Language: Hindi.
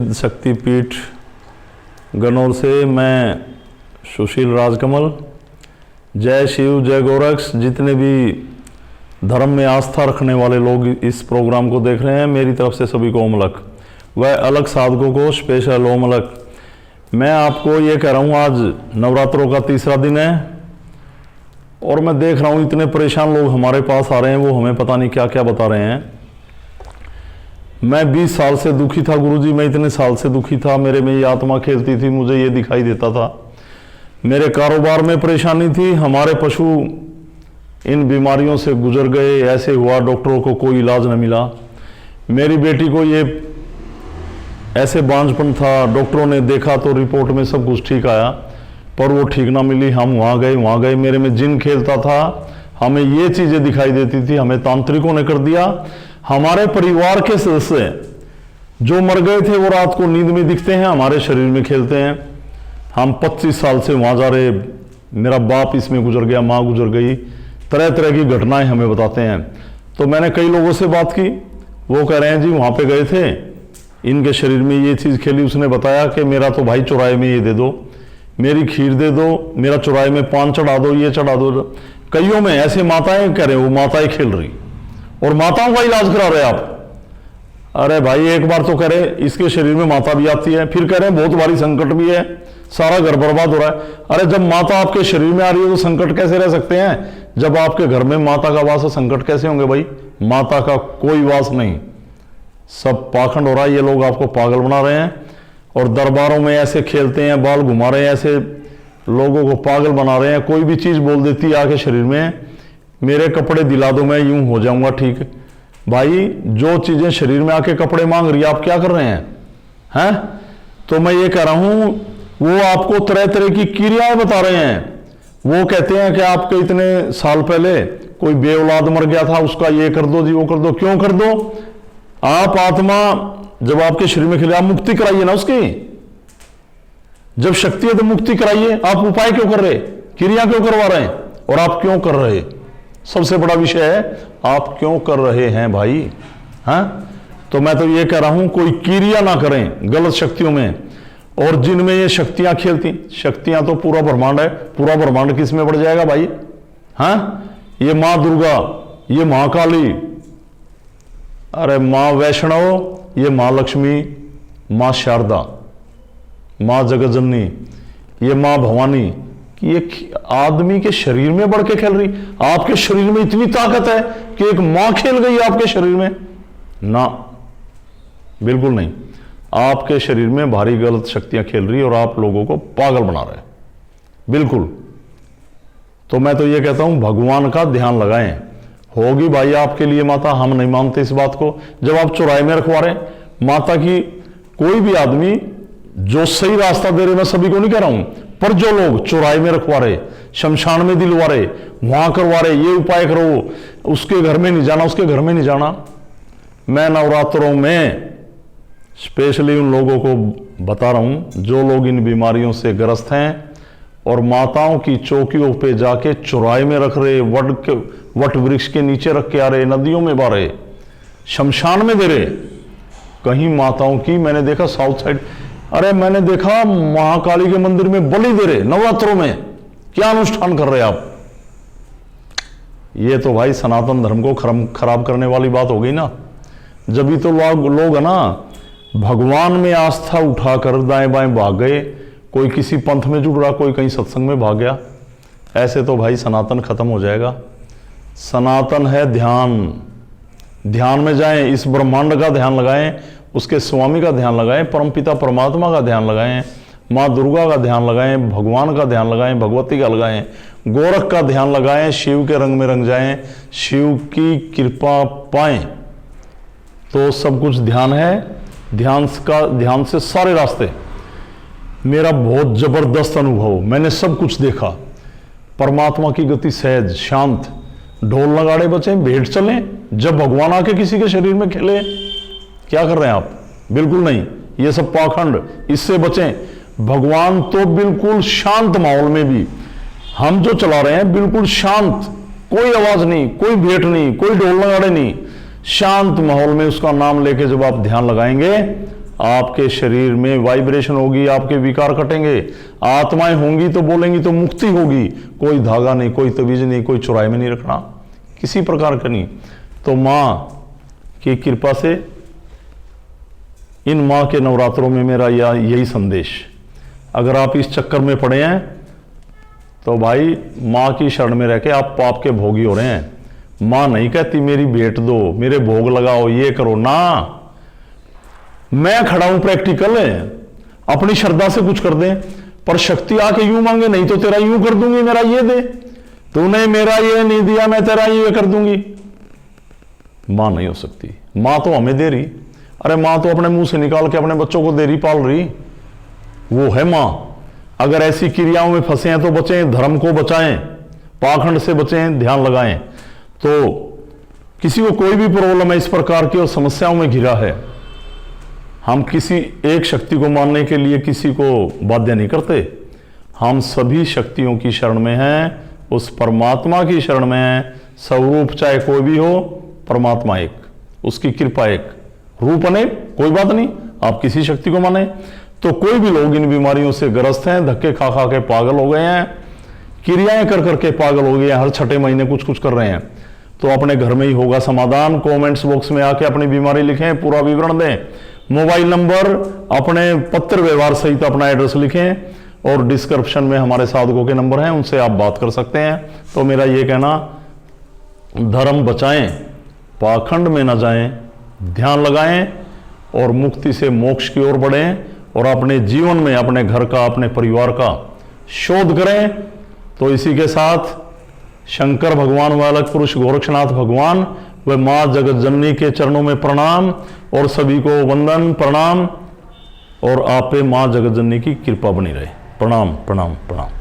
शक्तिपीठ गनौर से मैं सुशील राजकमल। जय शिव जय गोरक्ष। जितने भी धर्म में आस्था रखने वाले लोग इस प्रोग्राम को देख रहे हैं, मेरी तरफ से सभी को ओम अलग, वह अलग साधकों को स्पेशल ओम अलग। मैं आपको ये कह रहा हूँ, आज नवरात्रों का तीसरा दिन है और मैं देख रहा हूँ इतने परेशान लोग हमारे पास आ रहे हैं, वो हमें पता नहीं क्या क्या बता रहे हैं। मैं 20 साल से दुखी था गुरुजी, मैं इतने साल से दुखी था, मेरे में ये आत्मा खेलती थी, मुझे ये दिखाई देता था। मेरे कारोबार में परेशानी थी, हमारे पशु इन बीमारियों से गुजर गए, ऐसे हुआ डॉक्टरों को कोई इलाज न मिला। मेरी बेटी को ये ऐसे बांझपन था, डॉक्टरों ने देखा तो रिपोर्ट में सब कुछ ठीक आया, पर वो ठीक ना मिली। हम वहाँ गए, मेरे में जिन खेलता था, हमें ये चीज़ें दिखाई देती थी, हमें तांत्रिकों ने कर दिया। हमारे परिवार के सदस्य जो मर गए थे वो रात को नींद में दिखते हैं, हमारे शरीर में खेलते हैं। हम 25 साल से वहाँ जा रहे, मेरा बाप इसमें गुजर गया, माँ गुजर गई, तरह तरह की घटनाएं हमें बताते हैं। तो मैंने कई लोगों से बात की, वो कह रहे हैं जी वहाँ पे गए थे, इनके शरीर में ये चीज़ खेली। उसने बताया कि मेरा तो भाई चौराहे में ये दे दो, मेरी खीर दे दो, मेरा चौराहे में पान चढ़ा दो, ये चढ़ा दो। कईयों में ऐसे माताएं कह रहे, वो माताएं खेल रही और माताओं का इलाज करा रहे आप। अरे भाई, एक बार तो कह रहे इसके शरीर में माता भी आती है, फिर कह रहे हैं बहुत भारी संकट भी है, सारा घर बर्बाद हो रहा है। अरे जब माता आपके शरीर में आ रही है तो संकट कैसे रह सकते हैं? जब आपके घर में माता का वास है, संकट कैसे होंगे भाई? माता का कोई वास नहीं, सब पाखंड हो रहा है। ये लोग आपको पागल बना रहे हैं और दरबारों में ऐसे खेलते हैं, बाल घुमा रहे हैं, ऐसे लोगों को पागल बना रहे हैं। कोई भी चीज बोल देती है आके शरीर में, मेरे कपड़े दिला दो, मैं यूं हो जाऊंगा ठीक। भाई जो चीजें शरीर में आके कपड़े मांग रही है, आप क्या कर रहे हैं? तो मैं ये कह रहा हूं, वो आपको तरह तरह की क्रियाएं बता रहे हैं। वो कहते हैं कि आपके इतने साल पहले कोई बे औलाद मर गया था, उसका ये कर दो जी, वो कर दो। क्यों कर दो? आप आत्मा जब आपके शरीर में खेले, आप मुक्ति कराइए ना उसकी। जब शक्ति है तो मुक्ति कराइए। आप उपाय क्यों कर रहे, क्रिया क्यों करवा रहे हैं, और आप क्यों कर रहे? सबसे बड़ा विषय है, आप क्यों कर रहे हैं भाई? तो मैं तो ये कह रहा हूं, कोई क्रिया ना करें गलत शक्तियों में, और जिनमें ये शक्तियां खेलती, शक्तियां तो पूरा ब्रह्मांड है, पूरा ब्रह्मांड किस में बढ़ जाएगा भाई? ये मां दुर्गा, ये मां काली, अरे मां वैष्णव, ये मां लक्ष्मी, मां शारदा, मां जगतजननी, ये मां भवानी, कि ये आदमी के शरीर में बढ़ के खेल रही। आपके शरीर में इतनी ताकत है कि एक मां खेल गई आपके शरीर में? ना, बिल्कुल नहीं। आपके शरीर में भारी गलत शक्तियां खेल रही और आप लोगों को पागल बना रहे हैं, बिल्कुल। तो मैं तो ये कहता हूं, भगवान का ध्यान लगाएं। होगी भाई आपके लिए माता, हम नहीं मानते इस बात को। जब आप चौराहे में रखवा रहे माता की, कोई भी आदमी जो सही रास्ता दे रहे, मैं सभी को नहीं कह रहा हूं, पर जो लोग चौराहे में रखवा रहे, शमशान में दिलवा रहे, वहां करवा रहे, ये उपाय करो, उसके घर में नहीं जाना, उसके घर में नहीं जाना। मैं नवरात्रों में स्पेशली उन लोगों को बता रहा हूं जो लोग इन बीमारियों से ग्रस्त हैं और माताओं की चौकियों पे जाके चौराहे में रख रहे, वट वृक्ष के नीचे रख के आ रहे, नदियों में बा रहे, शमशान में दे रहे। कहीं माताओं की मैंने देखा साउथ साइड, अरे मैंने देखा महाकाली के मंदिर में बलि दे रहे नवरात्रों में। क्या अनुष्ठान कर रहे आप? ये तो भाई सनातन धर्म को खराब करने वाली बात हो गई ना। जब भी तो लोग है ना, भगवान में आस्था उठाकर दाएं बाएं भाग गए, कोई किसी पंथ में जुड़ रहा, कोई कहीं सत्संग में भाग गया। ऐसे तो भाई सनातन खत्म हो जाएगा। सनातन है ध्यान, ध्यान में जाएं, इस ब्रह्मांड का ध्यान लगाएं, उसके स्वामी का ध्यान लगाएं, परमपिता परमात्मा का ध्यान लगाएं, माँ दुर्गा का ध्यान लगाएं, भगवान का ध्यान लगाएं, भगवती का लगाएं, गोरख का ध्यान लगाएं, शिव के रंग में रंग जाएं, शिव की कृपा पाएं, तो सब कुछ ध्यान है। ध्यान से सारे रास्ते। मेरा बहुत जबरदस्त अनुभव, मैंने सब कुछ देखा। परमात्मा की गति सहज शांत, ढोल नगाड़े बचे, भेंट चले। जब भगवान आके किसी के शरीर में खेले, क्या कर रहे हैं आप? बिल्कुल नहीं, ये सब पाखंड, इससे बचें। भगवान तो बिल्कुल शांत माहौल में भी, हम जो चला रहे हैं बिल्कुल शांत, कोई आवाज नहीं, कोई भेंट नहीं, कोई ढोल नगाड़े नहीं, शांत माहौल में उसका नाम लेके जब आप ध्यान लगाएंगे, आपके शरीर में वाइब्रेशन होगी, आपके विकार कटेंगे, आत्माएं होंगी तो बोलेंगी तो मुक्ति होगी। कोई धागा नहीं, कोई तवीज नहीं, कोई चुराए में नहीं रखना, किसी प्रकार का नहीं। तो माँ की कृपा से इन माँ के नवरात्रों में मेरा यही संदेश, अगर आप इस चक्कर में पड़े हैं तो भाई माँ की शरण में रह के आप पाप के भोगी हो रहे हैं। माँ नहीं कहती मेरी भेंट दो, मेरे भोग लगाओ, ये करो ना। मैं खड़ा हूं प्रैक्टिकल है, अपनी श्रद्धा से कुछ कर दें, पर शक्ति आके यूं मांगे नहीं तो तेरा यूं कर दूंगी, मेरा ये दे, तूने मेरा ये नहीं दिया मैं तेरा ये कर दूंगी। मां नहीं हो सकती। मां तो हमें दे रही, अरे मां तो अपने मुंह से निकाल के अपने बच्चों को दे रही, पाल रही, वो है मां। अगर ऐसी क्रियाओं में फंसे हैं तो बचें, धर्म को बचाएं, पाखंड से बचें, ध्यान लगाएं। तो किसी को कोई भी प्रॉब्लम है इस प्रकार की और समस्याओं में घिरा है, हम किसी एक शक्ति को मानने के लिए किसी को बाध्य नहीं करते। हम सभी शक्तियों की शरण में हैं, उस परमात्मा की शरण में हैं। स्वरूप चाहे कोई भी हो, परमात्मा एक, उसकी कृपा एक, रूप अनेक, कोई बात नहीं, आप किसी शक्ति को माने। तो कोई भी लोग इन बीमारियों से ग्रस्त हैं, धक्के खा खा के पागल हो गए हैं, क्रियाएं कर करके पागल हो गए हैं, हर छठे महीने कुछ कुछ कर रहे हैं, तो अपने घर में ही होगा समाधान। कमेंट्स बॉक्स में आके अपनी बीमारी लिखें, पूरा विवरण दें, मोबाइल नंबर, अपने पत्र व्यवहार सहित अपना एड्रेस लिखें और डिस्क्रिप्शन में हमारे साधकों के नंबर हैं, उनसे आप बात कर सकते हैं। तो मेरा ये कहना, धर्म बचाएं, पाखंड में न जाएं, ध्यान लगाएं और मुक्ति से मोक्ष की ओर बढ़ें और अपने जीवन में अपने घर का, अपने परिवार का शोध करें। तो इसी के साथ शंकर भगवान व अलग पुरुष गोरक्षनाथ भगवान व माँ जगत जननी के चरणों में प्रणाम और सभी को वंदन प्रणाम, और आप पे माँ जगत जननी की कृपा बनी रहे। प्रणाम प्रणाम प्रणाम।